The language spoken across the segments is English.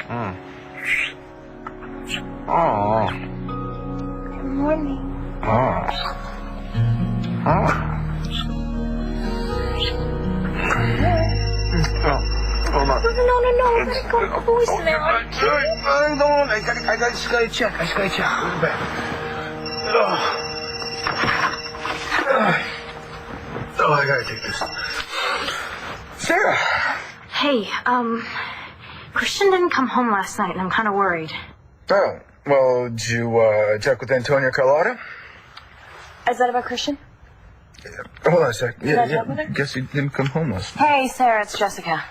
Mm. Oh. Good morning. Oh. Oh. Hold on. No. Let it go. Voicemail. I just gotta check. Wait a minute. Oh, I gotta take this. Sarah. Hey, Christian didn't come home last night, and I'm kind of worried. Oh, well, did you check with Antonia Carlotta? Is that about Christian? Yeah. Hold on a sec. Yeah. With her? Guess he didn't come home last night. Hey, Sarah, it's Jessica.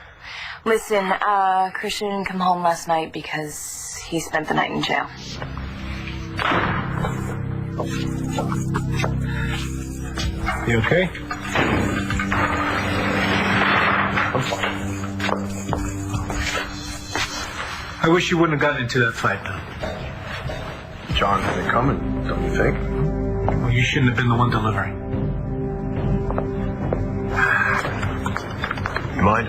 Listen, Christian didn't come home last night because he spent the night in jail. You okay? I'm fine. I wish you wouldn't have gotten into that fight, though. John had it coming, don't you think? Well, you shouldn't have been the one delivering. You mind?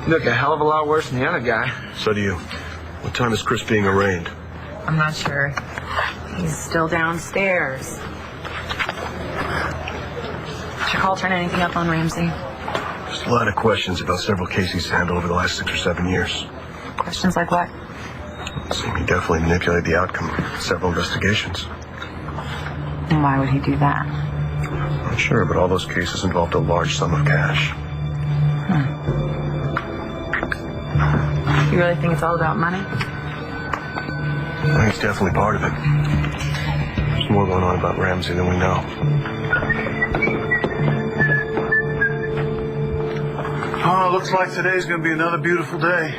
Look, a hell of a lot worse than the other guy. So do you. What time is Chris being arraigned? I'm not sure. He's still downstairs. Did your call turn anything up on Ramsey? Just a lot of questions about several cases he's handled over the last 6 or 7 years. Questions like what? He definitely manipulated the outcome of several investigations. And why would he do that? Not sure, but all those cases involved a large sum of cash. You really think it's all about money? I think it's definitely part of it. There's more going on about Ramsey than we know. Oh, looks like today's going to be another beautiful day.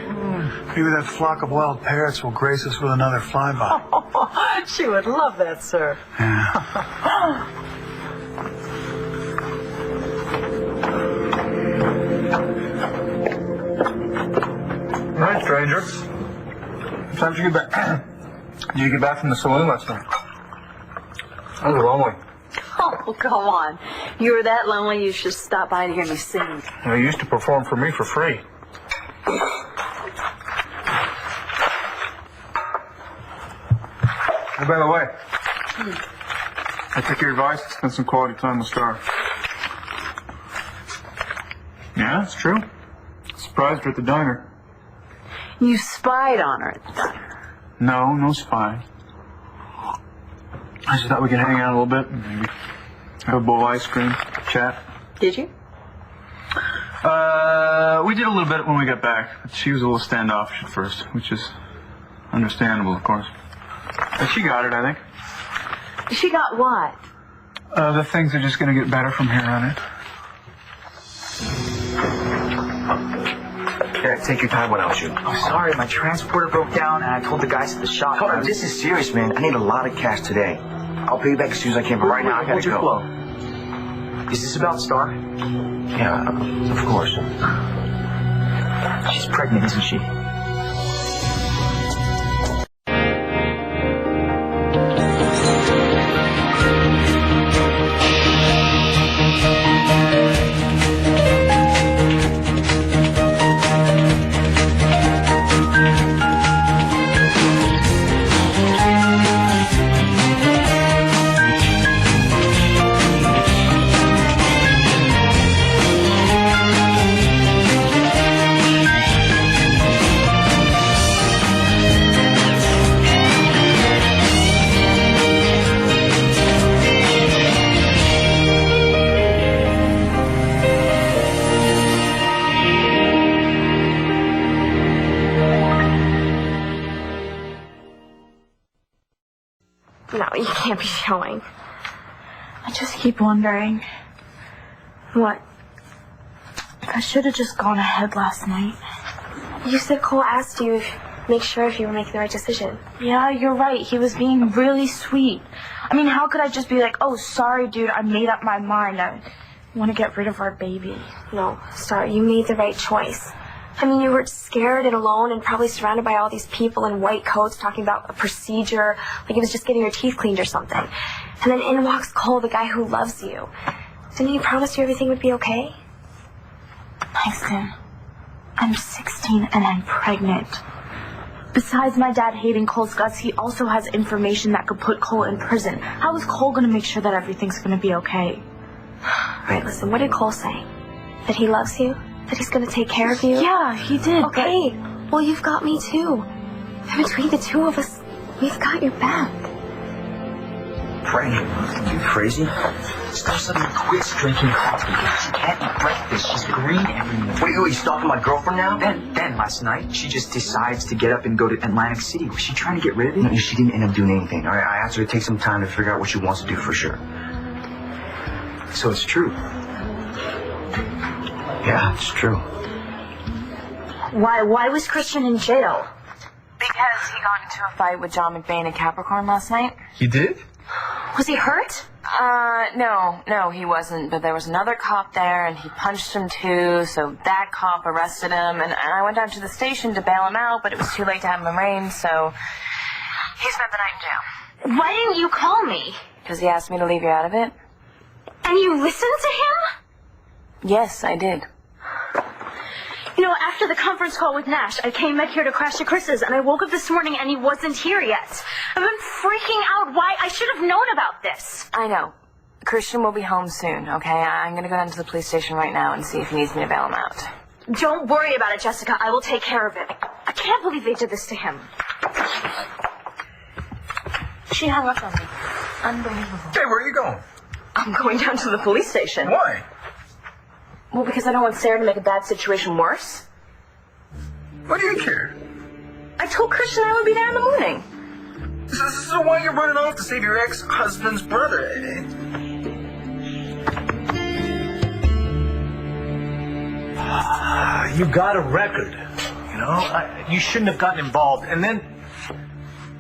Maybe that flock of wild parrots will grace us with another flyby. She would love that, sir. Yeah. All right, stranger. What time did you get back? Did you get back from the saloon last night? I was lonely. Oh, come on. You were that lonely, you should stop by to hear me sing. You used to perform for me for free. Hey, by the way, I took your advice and spent some quality time with Star. Yeah, it's true. Surprised her at the diner. You spied on her at the diner. No spying. I just thought we could hang out a little bit and maybe have a bowl of ice cream, chat. Did you? We did a little bit when we got back. She was a little standoffish at first, which is understandable, of course. But she got it, I think. She got what? The things are just going to get better from here on in. Yeah, take your time, what else you? I'm sorry, my transporter broke down and I told the guys at the shop. Oh, this is serious, man. I need a lot of cash today. I'll pay you back as soon as I can, but right now I gotta go. Is this about Star? Yeah, of course. She's pregnant, isn't she? No, you can't be showing. I just keep wondering. What? I should have just gone ahead last night. You said Cole asked you if make sure if you were making the right decision. Yeah, you're right. He was being really sweet. I mean, how could I just be like, oh, sorry, dude, I made up my mind. I want to get rid of our baby. No, Star, you made the right choice. I mean, you were scared and alone and probably surrounded by all these people in white coats talking about a procedure, like it was just getting your teeth cleaned or something. And then in walks Cole, the guy who loves you. Didn't he promise you everything would be okay? Thanks, Tim. I'm 16 and I'm pregnant. Besides my dad hating Cole's guts, he also has information that could put Cole in prison. How is Cole going to make sure that everything's going to be okay? Right, listen, what did Cole say? That he loves you? That he's going to take care of you? Yeah, he did. Okay, well, you've got me too. And between the two of us, we've got your back. Pregnant? Are you crazy? Stop suddenly quits drinking coffee. She can't eat breakfast. She's green every morning. Wait, you stalking my girlfriend now? Then last night, she just decides to get up and go to Atlantic City. Was she trying to get rid of it? No, she didn't end up doing anything, all right? I asked her to take some time to figure out what she wants to do for sure. So it's true. Yeah, it's true. Why was Christian in jail? Because he got into a fight with John McBain at Capricorn last night. You did? Was he hurt? No, he wasn't. But there was another cop there, and he punched him too. So that cop arrested him, and I went down to the station to bail him out, but it was too late to have him arraigned, so he spent the night in jail. Why didn't you call me? Because he asked me to leave you out of it. And you listened to him? Yes, I did. You know, after the conference call with Nash, I came back here to crash at Chris's, and I woke up this morning and he wasn't here yet. I've been freaking out. Why? I should have known about this. I know. Christian will be home soon, okay? I'm gonna go down to the police station right now and see if he needs me to bail him out. Don't worry about it, Jessica. I will take care of it. I can't believe they did this to him. She hung up on me. Unbelievable. Hey, where are you going? I'm going down to the police station. Why? Well, because I don't want Sarah to make a bad situation worse. What do you care? I told Christian I would be there in the morning. So why are you running off to save your ex-husband's brother? You got a record. You know, you shouldn't have gotten involved. And then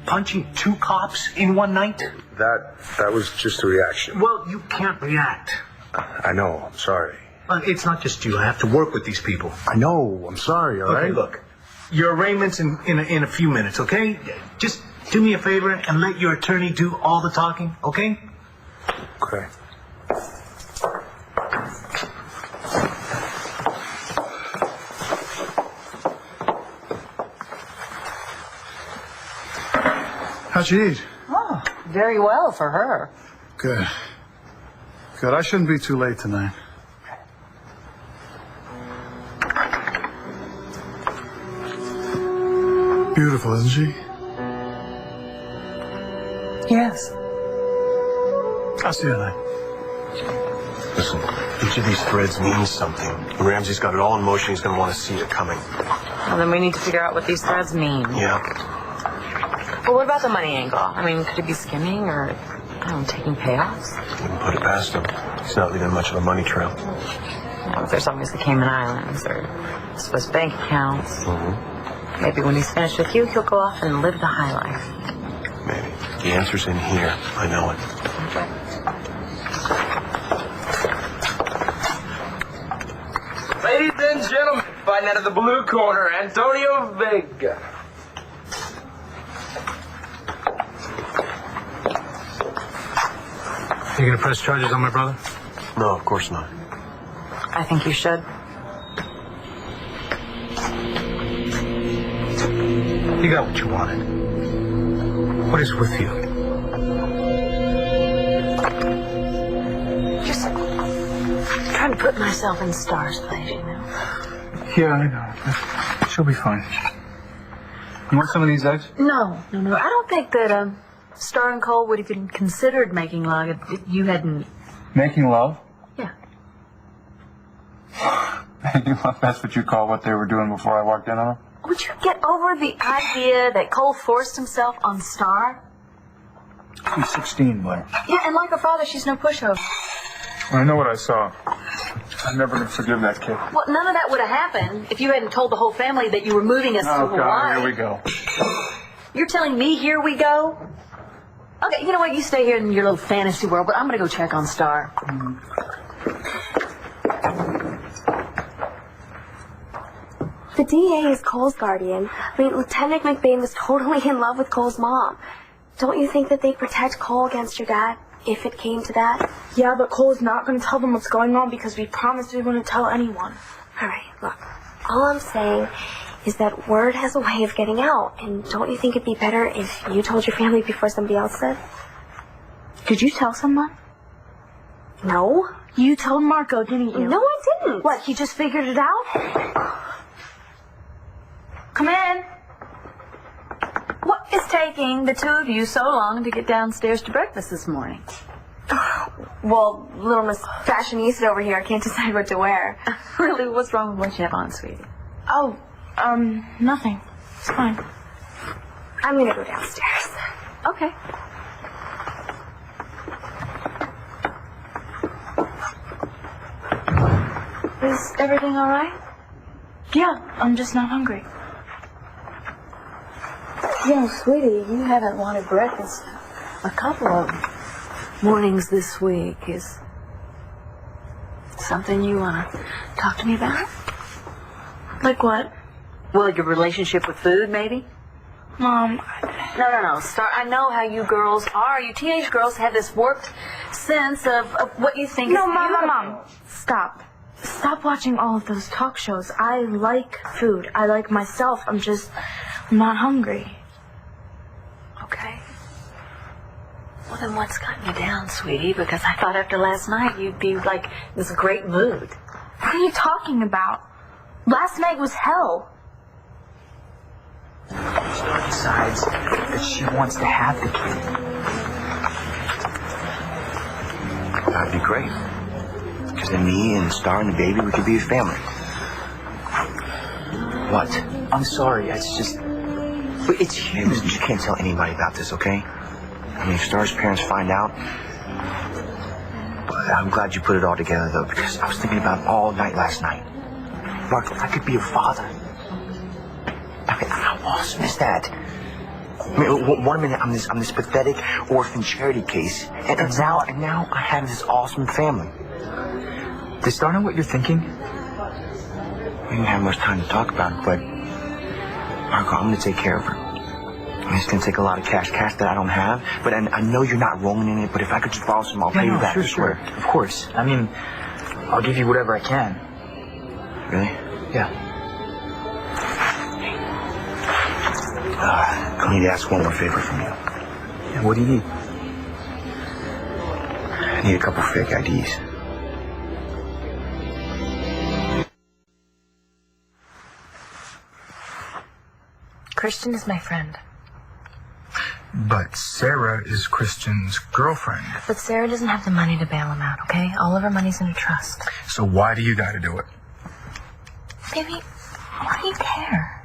punching 2 cops in one night? That was just a reaction. Well, you can't react. I know, I'm sorry. It's not just you. I have to work with these people. I know, I'm sorry, all right? Okay, look. Your arraignment's in a few minutes, okay? Just do me a favor and let your attorney do all the talking, okay? Okay. How'd she eat? Oh, very well for her. Good. Good. I shouldn't be too late tonight. Beautiful, isn't she? Yes. I'll see you tonight. Listen, each of these threads means something. When Ramsey's got it all in motion, he's going to want to see it coming. Well, then we need to figure out what these threads mean. Yeah. Well, what about the money angle? I mean, could it be skimming or, I don't know, taking payoffs? Wouldn't put it past him. He's not leaving much of a money trail. You know, if there's always the Cayman Islands or Swiss bank accounts. Mm-hmm. Maybe when he's finished with you, he'll go off and live the high life. Maybe. The answer's in here. I know it. Ladies and gentlemen, fighting out of the blue corner, Antonio Vega. You gonna press charges on my brother? No, of course not. I think you should. You got what you wanted. What is with you? Just trying to put myself in Star's place, you know? Yeah, I know. She'll be fine. You want some of these eggs? No. I don't think that Star and Cole would have even considered making love if you hadn't. Making love? Yeah. Making love, that's what you call what they were doing before I walked in on them? Would you get over the idea that Cole forced himself on Star? She's 16, boy. Yeah, and like her father, she's no pushover. I know what I saw. I'm never going to forgive that kid. Well, none of that would have happened if you hadn't told the whole family that you were moving us to Oh, Hawaii. God, here we go. You're telling me here we go? Okay, you know what? You stay here in your little fantasy world, but I'm going to go check on Star. The DA is Cole's guardian. I mean, Lieutenant McBain was totally in love with Cole's mom. Don't you think that they'd protect Cole against your dad, if it came to that? Yeah, but Cole's not going to tell them what's going on because we promised we wouldn't tell anyone. All right, look. All I'm saying is that word has a way of getting out, and don't you think it'd be better if you told your family before somebody else did? Did you tell someone? No. You told Marco, didn't you? No, I didn't. What, he just figured it out? Come in. What is taking the two of you so long to get downstairs to breakfast this morning? Well, little Miss Fashionista over here can't decide what to wear. Really, what's wrong with what you have on, sweetie? Oh, nothing. It's fine. I'm gonna go downstairs. Okay. Is everything all right? Yeah, I'm just not hungry. You know, sweetie, you haven't wanted breakfast a couple of mornings this week. Is something you want to talk to me about? Like what? Well, your relationship with food, maybe? Mom, No. Star, I know how you girls are. You teenage girls have this warped sense of what you think is beautiful. Mom. Stop. Stop watching all of those talk shows. I like food. I like myself. I'm not hungry. Okay. Well, then what's gotten you down, sweetie? Because I thought after last night you'd be like in this great mood. What are you talking about? Last night was hell. Star decides that she wants to have the kid. That'd be great. Because then me and Star and the baby, we could be a family. What? I'm sorry, it's just... But it's huge. Listen, you can't tell anybody about this, okay? I mean, if Star's parents find out... But I'm glad you put it all together, though, because I was thinking about it all night last night. Marco, I could be a father. I mean, how awesome is that? I mean, one minute I'm this pathetic orphan charity case, and now I have this awesome family. Does Star know what you're thinking? We didn't have much time to talk about it, but Marco, I'm gonna take care of her. I mean, it's gonna take a lot of cash that I don't have, but I know you're not rolling in it. But if I could just borrow some, I'll pay you back. Sure. Of course. I mean, I'll give you whatever I can. Really? Yeah. I need to ask one more favor from you. Yeah, what do you need? I need a couple fake IDs. Christian is my friend. But Sarah is Christian's girlfriend. But Sarah doesn't have the money to bail him out, okay? All of her money's in a trust. So why do you gotta do it? Baby, why do you care?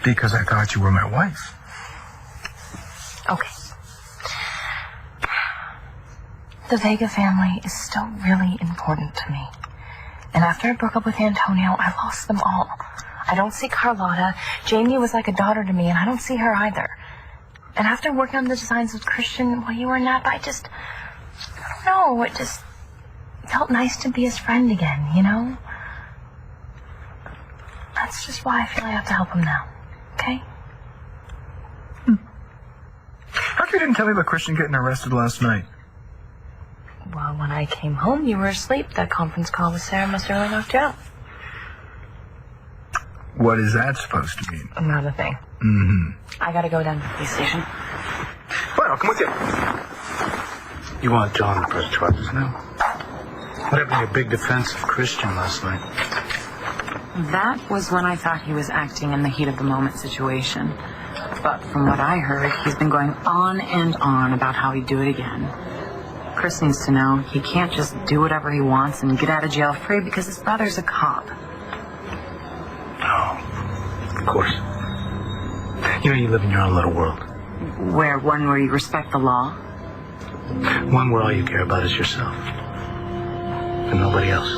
Because I thought you were my wife. Okay. The Vega family is still really important to me. And after I broke up with Antonio, I lost them all. I don't see Carlotta. Jamie was like a daughter to me, and I don't see her either. And after working on the designs with Christian, well, you were not, I don't know, it just felt nice to be his friend again, you know? That's just why I feel I have to help him now, okay? How come you didn't tell me about Christian getting arrested last night? Well, when I came home, you were asleep. That conference call with Sarah must have really knocked you out. What is that supposed to mean? Not a thing. Mm-hmm. I gotta go down to the police station. Fine, I'll come with you. You want John to press charges now? What happened to your big defense of Christian last night? That was when I thought he was acting in the heat of the moment situation. But from what I heard, he's been going on and on about how he'd do it again. Chris needs to know he can't just do whatever he wants and get out of jail free because his brother's a cop. Oh, of course. You know, you live in your own little world. One where you respect the law. One where all you care about is yourself. And nobody else.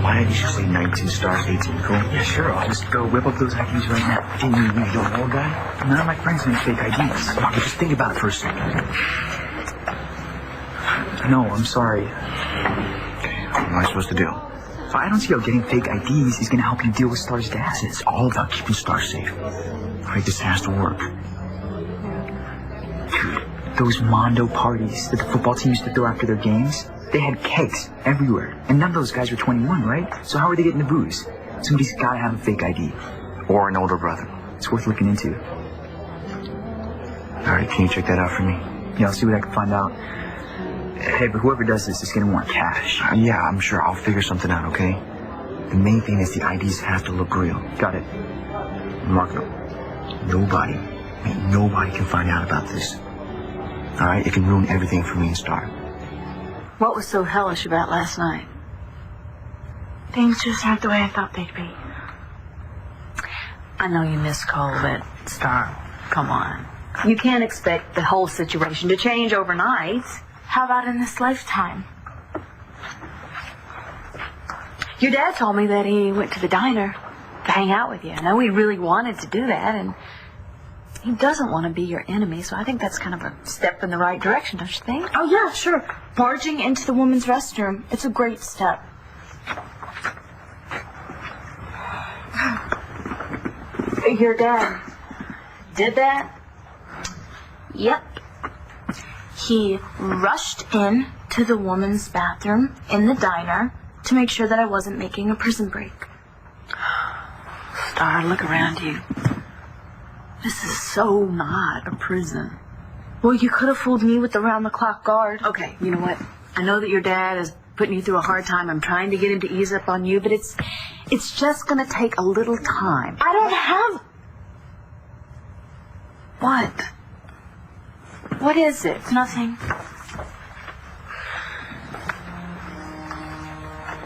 Why didn't you say 19 stars, 18 cool? Yeah, sure. I'll just go whip up those IDs right now. Hey, you don't know a guy? None of my friends need fake IDs. Marco, just think about it for a second. No, I'm sorry. Okay, what am I supposed to do? I don't see how getting fake IDs is going to help you deal with Star's dad. It's all about keeping Star safe. Right, this has to work. Dude, those Mondo parties that the football team used to throw after their games, They had kegs everywhere. And none of those guys were 21, right? So how are they getting the booze? Somebody's gotta have a fake ID. Or an older brother. It's worth looking into. All right, can you check that out for me? Yeah, I'll see what I can find out. Hey, but whoever does this is gonna want cash. Yeah, I'm sure. I'll figure something out, okay? The main thing is the IDs have to look real. Got it. Marco, nobody can find out about this. All right? It can ruin everything for me and Star. What was so hellish about last night? Things just aren't the way I thought they'd be. I know you miss Cole, but Star, come on. You can't expect the whole situation to change overnight. How about in this lifetime? Your dad told me that he went to the diner to hang out with you. I know he really wanted to do that, and he doesn't want to be your enemy, so I think that's kind of a step in the right direction, don't you think? Oh, yeah, sure. Barging into the women's restroom. It's a great step. Your dad did that? Yep. He rushed in to the woman's bathroom in the diner to make sure that I wasn't making a prison break. Star, look around you. This is so not a prison. Well, you could have fooled me with the round-the-clock guard. Okay, you know what? I know that your dad is putting you through a hard time. I'm trying to get him to ease up on you, but it's just going to take a little time. I don't have... What? What is it? Nothing.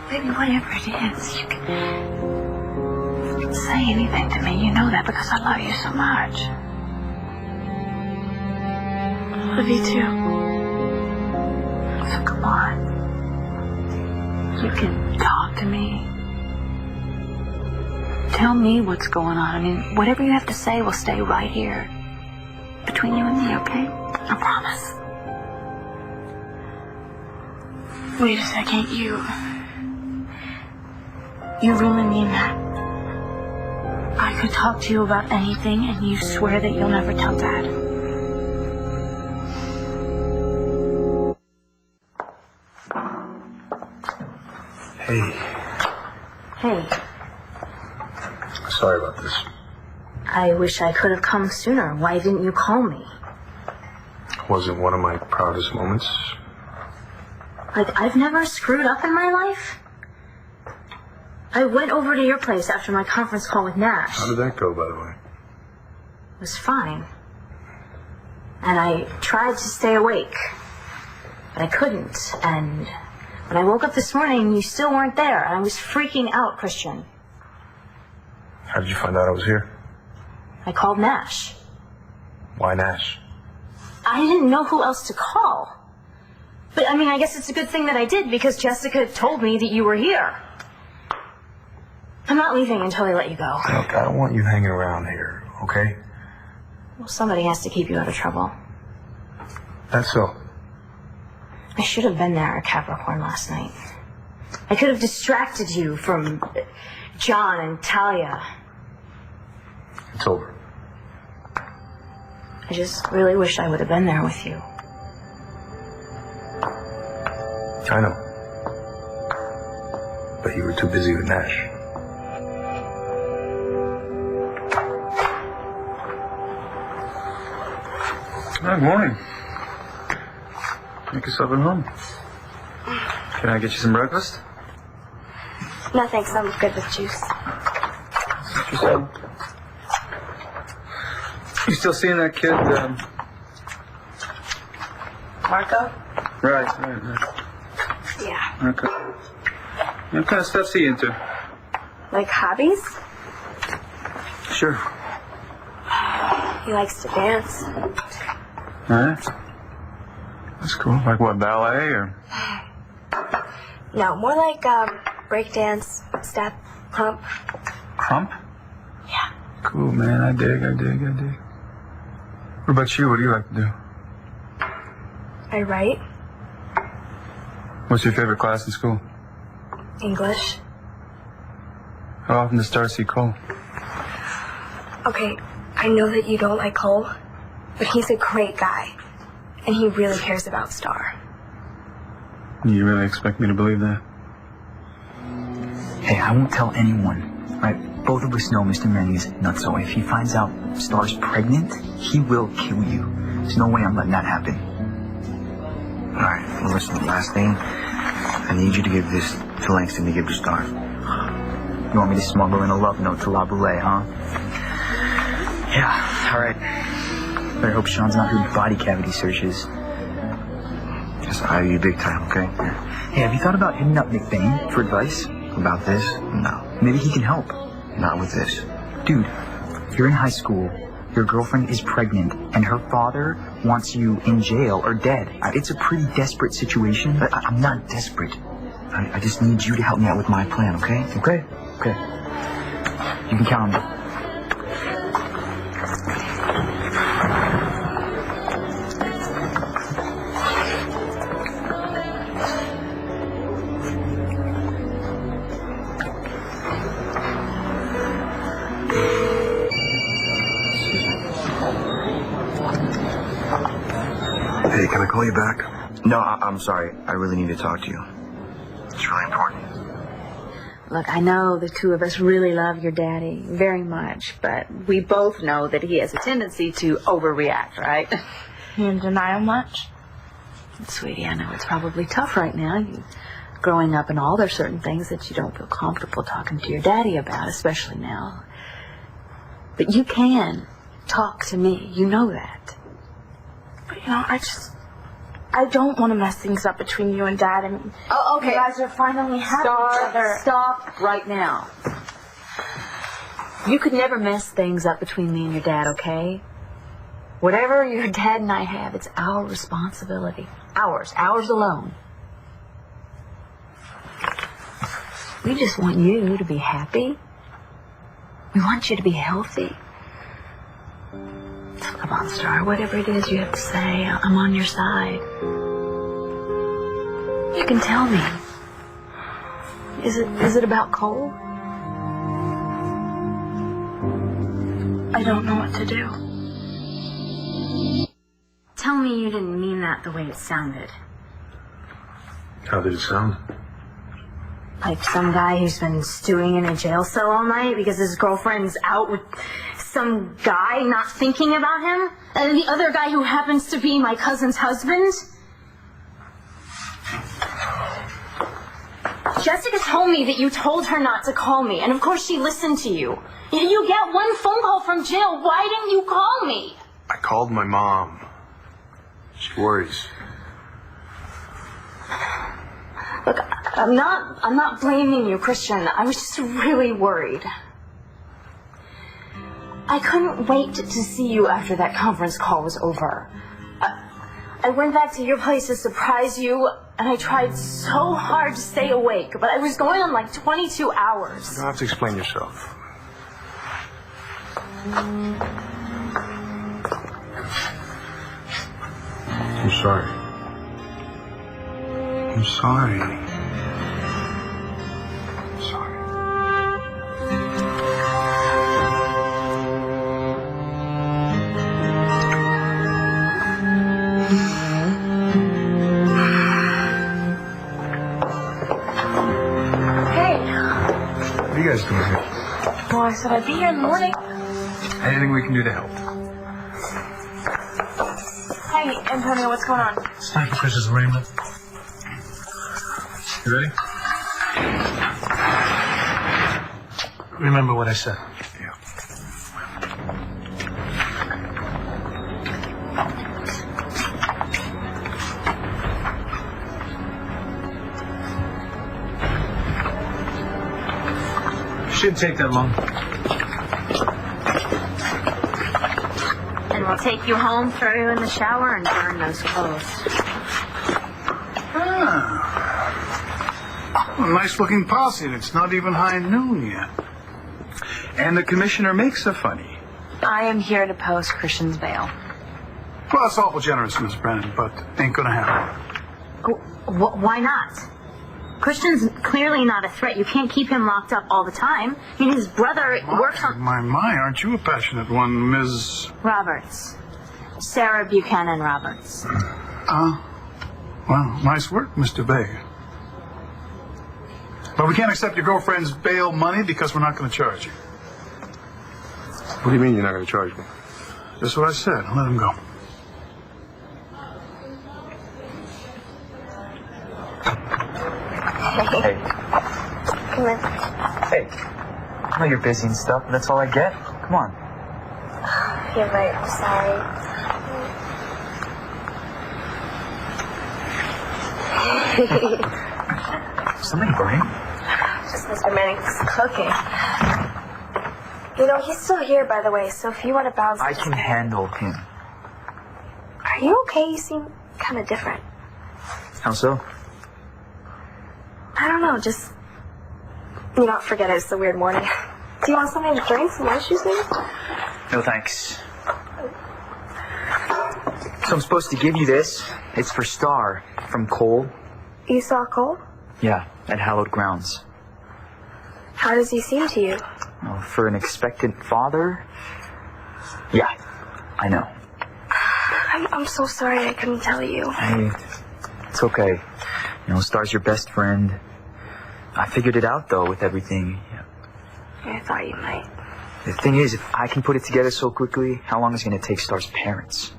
Baby, whatever it is, you can say anything to me. You know that because I love you so much. Love you too. So come on. You can talk to me. Tell me what's going on. I mean, whatever you have to say will stay right here. Between you and me, okay? I promise. Wait a second, you really mean that? I could talk to you about anything and you swear that you'll never tell Dad? Hey. Hey, Sorry about this. I wish I could have come sooner. Why didn't you call me? Wasn't one of my proudest moments. Like, I've never screwed up in my life. I went over to your place after my conference call with Nash. How did that go, by the way? It was fine. And I tried to stay awake. But I couldn't. And when I woke up this morning, you still weren't there. And I was freaking out, Christian. How did you find out I was here? I called Nash. Why Nash? I didn't know who else to call. But, I mean, I guess it's a good thing that I did because Jessica told me that you were here. I'm not leaving until they let you go. Look, I don't want you hanging around here, okay? Well, somebody has to keep you out of trouble. That's so. I should have been there at Capricorn last night. I could have distracted you from John and Talia. It's over. I just really wish I would have been there with you. I know. But you were too busy with Nash. Good morning. Make yourself at home. Can I get you some breakfast? No, thanks. I'm good with juice. What you said. You still seeing that kid, Marco? Right. Yeah. Okay. What kind of stuff's he into? Like hobbies? Sure. He likes to dance. Alright. That's cool. Like what, ballet or? No, more like breakdance, step, crump. Crump? Yeah. Cool, man. I dig. What about you? What do you like to do? I write What's your favorite class in school? English. How often does Star see Cole? Okay, I know that you don't like Cole, but he's a great guy, and he really cares about Star. You really expect me to believe that? Hey, I won't tell anyone. Right? Both of us know Mr. Manning is nutso. If he finds out Star's pregnant, he will kill you. There's no way I'm letting that happen. All right, well, listen, last thing. I need you to give this to Langston to give to Star. You want me to smuggle in a love note to La Boulay, huh? Yeah, all right. But I hope Sean's not doing body cavity searches. Just eye you big time, okay? Hey, have you thought about hitting up McBain for advice? About this? No. Maybe he can help. Not with this. Dude, you're in high school. Your girlfriend is pregnant, and her father wants you in jail or dead. It's a pretty desperate situation. But I'm not desperate. I just need you to help me out with my plan, okay? Okay. You can count on me. Hey, can I call you back? No, I'm sorry. I really need to talk to you. It's really important. Look, I know the two of us really love your daddy very much, but we both know that he has a tendency to overreact, right? You in denial much? Sweetie, I know it's probably tough right now. You growing up and all, there's certain things that you don't feel comfortable talking to your daddy about, especially now. But you can talk to me. You know that. But, you know, I don't want to mess things up between you and Dad. I mean, oh, okay. You guys are finally having each other. Stop right now. You could never mess things up between me and your dad, okay? Whatever your dad and I have, it's our responsibility. Ours alone. We just want you to be happy. We want you to be healthy. So come on, Star, whatever it is you have to say, I'm on your side. You can tell me. Is it about Cole? I don't know what to do. Tell me you didn't mean that the way it sounded. How did it sound? Like some guy who's been stewing in a jail cell all night because his girlfriend's out with some guy not thinking about him? And the other guy who happens to be my cousin's husband? Jessica told me that you told her not to call me, and of course she listened to you. You get one phone call from jail. Why didn't you call me? I called my mom. She worries. Look, I'm not blaming you, Christian. I was just really worried. I couldn't wait to see you after that conference call was over. I went back to your place to surprise you, and I tried so hard to stay awake, but I was going on like 22 hours. You don't have to explain yourself. I'm sorry. I'm sorry. I'm sorry. Hey. What are you guys doing here? Well, I said I'd be here in the morning. Anything we can do to help? Hey, Antonio, what's going on? It's time for Chris's arraignment. You ready? Remember what I said. Yeah. Shouldn't take that long. And we'll take you home, throw you in the shower, and burn those clothes. A nice-looking posse, and it's not even high noon yet. And the commissioner makes a funny. I am here to post Christian's bail. Well, that's awful generous, Miss Brennan, but ain't gonna happen. Why not? Christian's clearly not a threat. You can't keep him locked up all the time. I mean, his brother works on... My, aren't you a passionate one, Ms... Roberts. Sarah Buchanan Roberts. Well, nice work, Mr. Vega. But we can't accept your girlfriend's bail money because we're not going to charge you. What do you mean you're not going to charge me? That's what I said. Let him go. Hey. Come in. Hey. I know you're busy and stuff, but that's all I get. Come on. You're right. I'm sorry. Something burning? Just Mr. Manning's cooking. You know, he's still here, by the way, so if you want to bounce... I can handle him. Are you okay? You seem kind of different. How so? I don't know, just... You don't forget it, it's a weird morning. Do you want something to drink? Some ice juice, maybe? No thanks. So I'm supposed to give you this. It's for Star from Cole. You saw Cole? Yeah, at Hallowed Grounds. How does he seem to you? Well, for an expectant father? Yeah, I know. I'm so sorry I couldn't tell you. Hey, it's okay. You know, Star's your best friend. I figured it out, though, with everything. I thought you might. The thing is, if I can put it together so quickly, how long is it going to take Star's parents?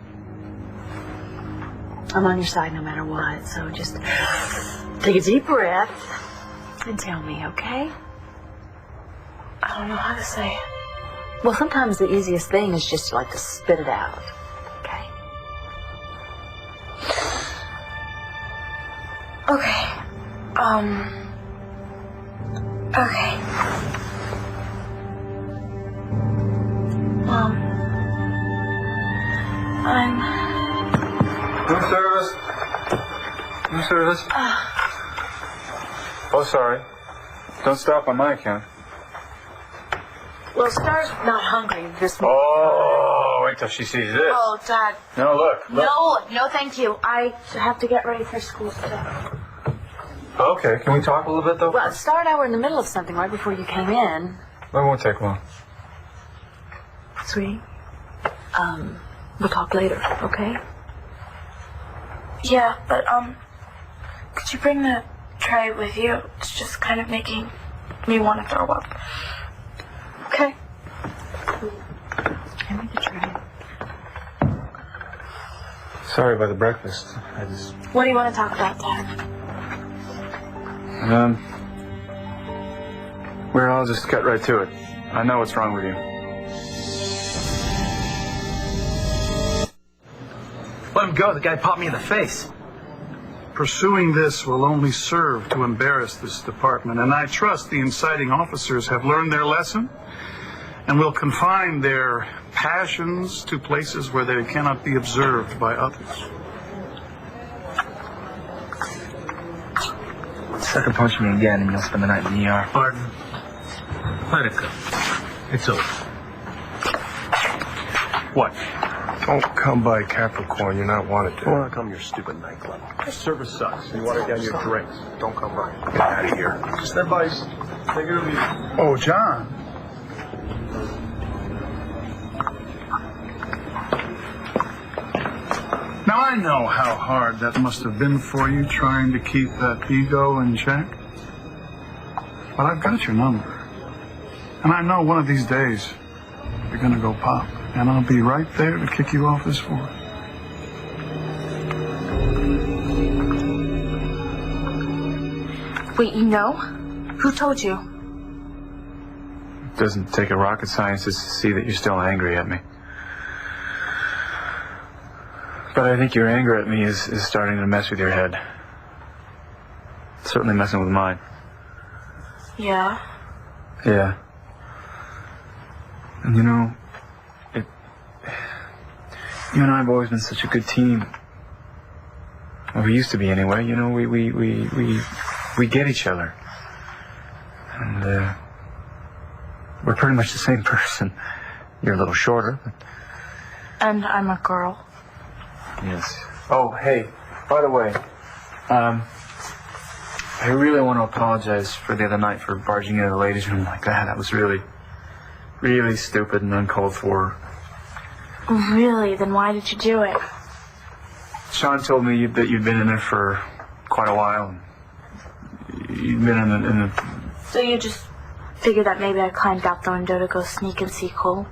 I'm on your side no matter what, so just take a deep breath and tell me, okay? I don't know how to say it. Well, sometimes the easiest thing is just like to spit it out, okay? Okay. Okay. Room service. Room service. Oh, sorry. Don't stop on my account. Well, Star's not hungry this morning. Oh, wait till she sees this. Oh, Dad. No, look. No, thank you. I have to get ready for school today. Okay, can we talk a little bit, though? Well, Star and I were in the middle of something right before you came in. It won't take long. Sweetie, we'll talk later, okay? Yeah, but, could you bring the tray with you? It's just kind of making me want to throw up. Okay. Hand me the tray. Sorry about the breakfast. What do you want to talk about, Dad? Well, I'll just cut right to it. I know what's wrong with you. Let him go. The guy popped me in the face. Pursuing this will only serve to embarrass this department, and I trust the inciting officers have learned their lesson and will confine their passions to places where they cannot be observed by others. Sucker punch me again and you'll spend the night in the ER. Pardon? Let it go. It's over. What? Don't come by Capricorn. You're not wanted to. I want to come to your stupid nightclub. Service sucks. You water down your drinks. Don't come by. Get out of here. Just advice. Take it or leave it. Oh, John. Now, I know how hard that must have been for you trying to keep that ego in check. But I've got your number. And I know one of these days you're going to go pop. And I'll be right there to kick you off this force. Wait, you know? Who told you? It doesn't take a rocket scientist to see that you're still angry at me. But I think your anger at me is starting to mess with your head. It's certainly messing with mine. Yeah. Yeah. And you know, you and I have always been such a good team. Well, we used to be anyway. You know, we get each other. And, we're pretty much the same person. You're a little shorter, but... And I'm a girl. Yes. Oh, hey, by the way, I really want to apologize for the other night for barging into the ladies' room like that. That was really, really stupid and uncalled for. Really? Then why did you do it? Sean told me that you'd been in there for quite a while. You'd been in the... So you just figured that maybe I climbed out the window to go sneak and see Cole?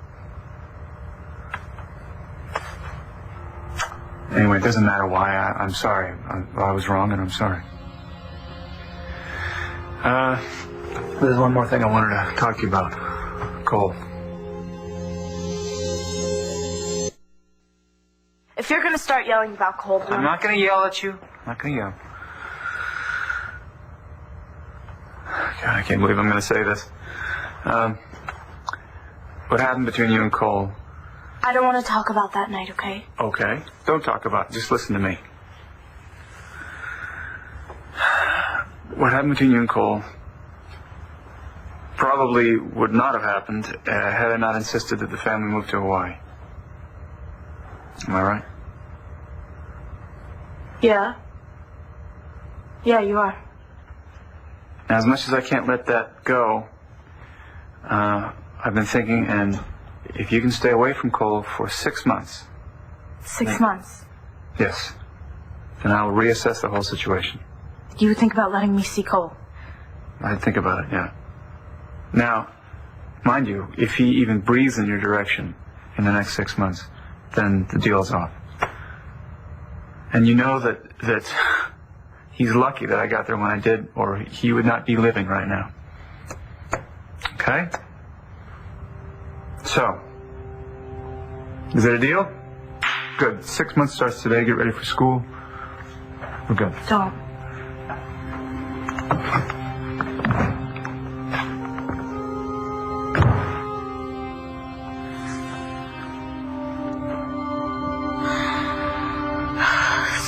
Anyway, it doesn't matter why. I'm sorry. I was wrong, and I'm sorry. There's one more thing I wanted to talk to you about. Cole. If you're gonna start yelling about Cole, I'm not gonna yell at you. I'm not gonna yell. God, I can't believe I'm gonna say this. What happened between you and Cole? I don't want to talk about that night, okay? Okay. Don't talk about it. Just listen to me. What happened between you and Cole probably would not have happened had I not insisted that the family move to Hawaii. Am I right? Yeah. Yeah, you are. Now, as much as I can't let that go, I've been thinking, and if you can stay away from Cole for 6 months... 6 months? Yes. Then I'll reassess the whole situation. You would think about letting me see Cole? I'd think about it, yeah. Now, mind you, if he even breathes in your direction in the next 6 months, then the deal's off. And you know that he's lucky that I got there when I did, or he would not be living right now. Okay? So, is it a deal? Good. 6 months starts today. Get ready for school. We're good. Don't.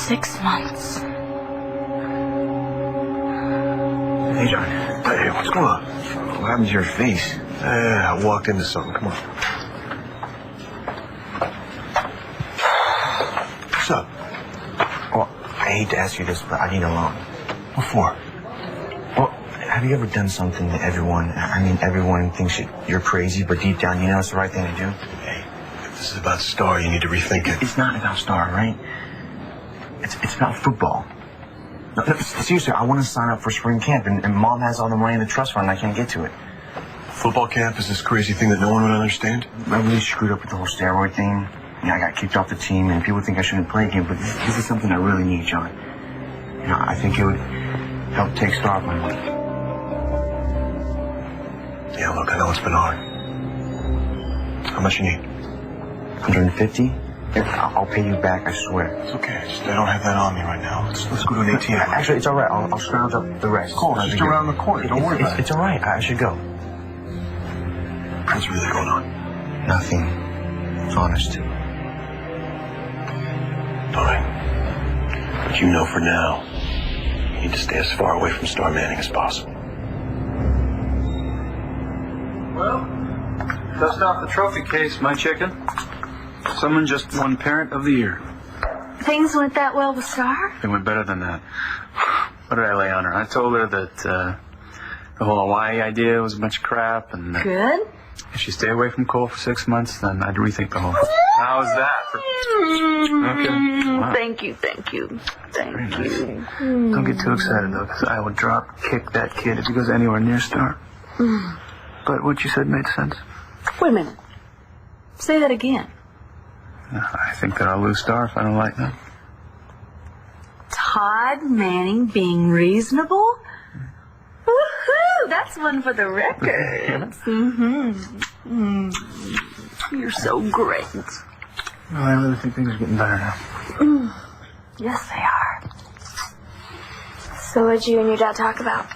Six months. Hey, John. Hey, what's going on? What happened to your face? I walked into something. Come on. What's up? Well, I hate to ask you this, but I need a loan. What for? Well, have you ever done something that everyone thinks you're crazy, but deep down you know it's the right thing to do? Hey, if this is about Star, you need to rethink it. It's not about Star, right? It's about football. No, seriously, I want to sign up for spring camp, and Mom has all the money in the trust fund, and I can't get to it. Football camp is this crazy thing that no one would understand? I really screwed up with the whole steroid thing. You know, I got kicked off the team, and people think I shouldn't play again, but this is something I really need, John. You know, I think it would help take Star off my mind. Yeah, look, I know it's been hard. How much you need? 150? I'll pay you back, I swear. It's okay. I don't have that on me right now. Let's go to an ATM. Actually, it's all right. I'll scrounge up the rest. Cool, it's just around the corner. Don't worry about it. It's all right. I should go. What's really going on? Nothing. It's honest. All right. But you know for now, you need to stay as far away from Star Manning as possible. Well, dust off the trophy case, my chicken. Someone just won Parent of the Year. Things went that well with Star? It went better than that. What did I lay on her? I told her that the whole Hawaii idea was a bunch of crap, and Good. If she stayed away from Cole for 6 months, then I'd rethink the whole thing. How's that? Okay. Wow. Thank you. Thank you. Don't get too excited, though, because I would drop kick that kid if he goes anywhere near Star. But what you said made sense. Wait a minute. Say that again. I think that I'll lose Star if I don't like that. Todd Manning being reasonable? Woohoo! That's one for the records. You're so great. Well, I really think things are getting better now. Yes, they are. So what'd you and your dad talk about?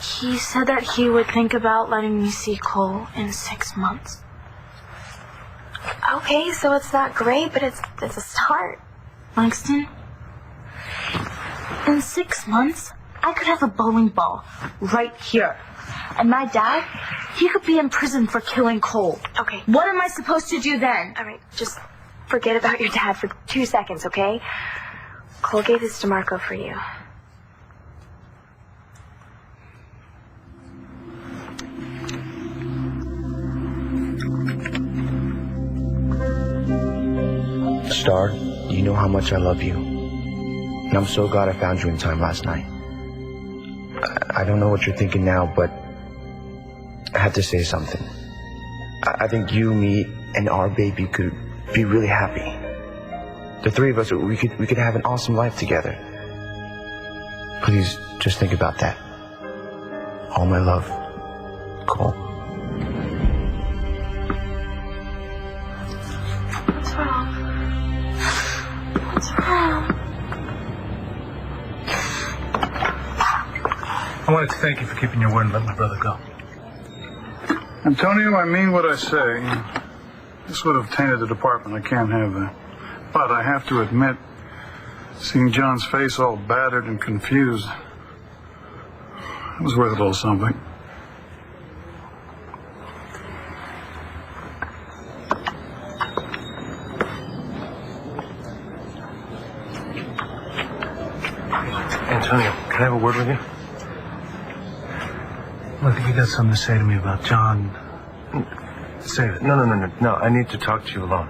He said that he would think about letting me see Cole in 6 months. Okay, so it's not great, but it's a start. Langston, in 6 months, I could have a bowling ball right here. And my dad, he could be in prison for killing Cole. Okay. What am I supposed to do then? All right, just forget about your dad for 2 seconds, okay? Cole gave this to Marco for you. Star, you know how much I love you. And I'm so glad I found you in time last night. I don't know what you're thinking now, but I have to say something. I think you, me, and our baby could be really happy. The three of us, we could have an awesome life together. Please, just think about that. All my love, Cole. What's wrong? What's wrong? I wanted to thank you for keeping your word and letting my brother go. Antonio, I mean what I say. This would have tainted the department. I can't have that. But I have to admit, seeing John's face all battered and confused, it was worth a little something. Antonio, can I have a word with you? Look, if you got something to say to me about John, say it. No. I need to talk to you alone.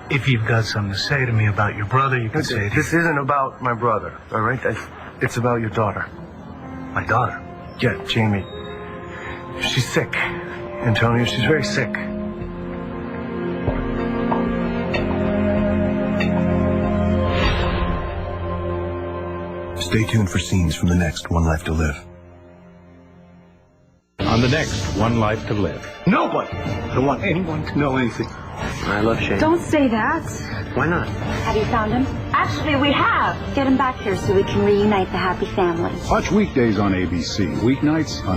If you've got something to say to me about your brother, you can say it. This isn't about my brother, all right? It's about your daughter. My daughter? Yeah, Jamie. She's sick, Antonio. She's very sick. Stay tuned for scenes from the next One Life to Live. On the next One Life to Live. Nobody! I don't want anyone to know anything. I love Shane. Don't say that. Why not? Have you found him? Actually, we have. Get him back here so we can reunite the happy family. Watch weekdays on ABC, weeknights on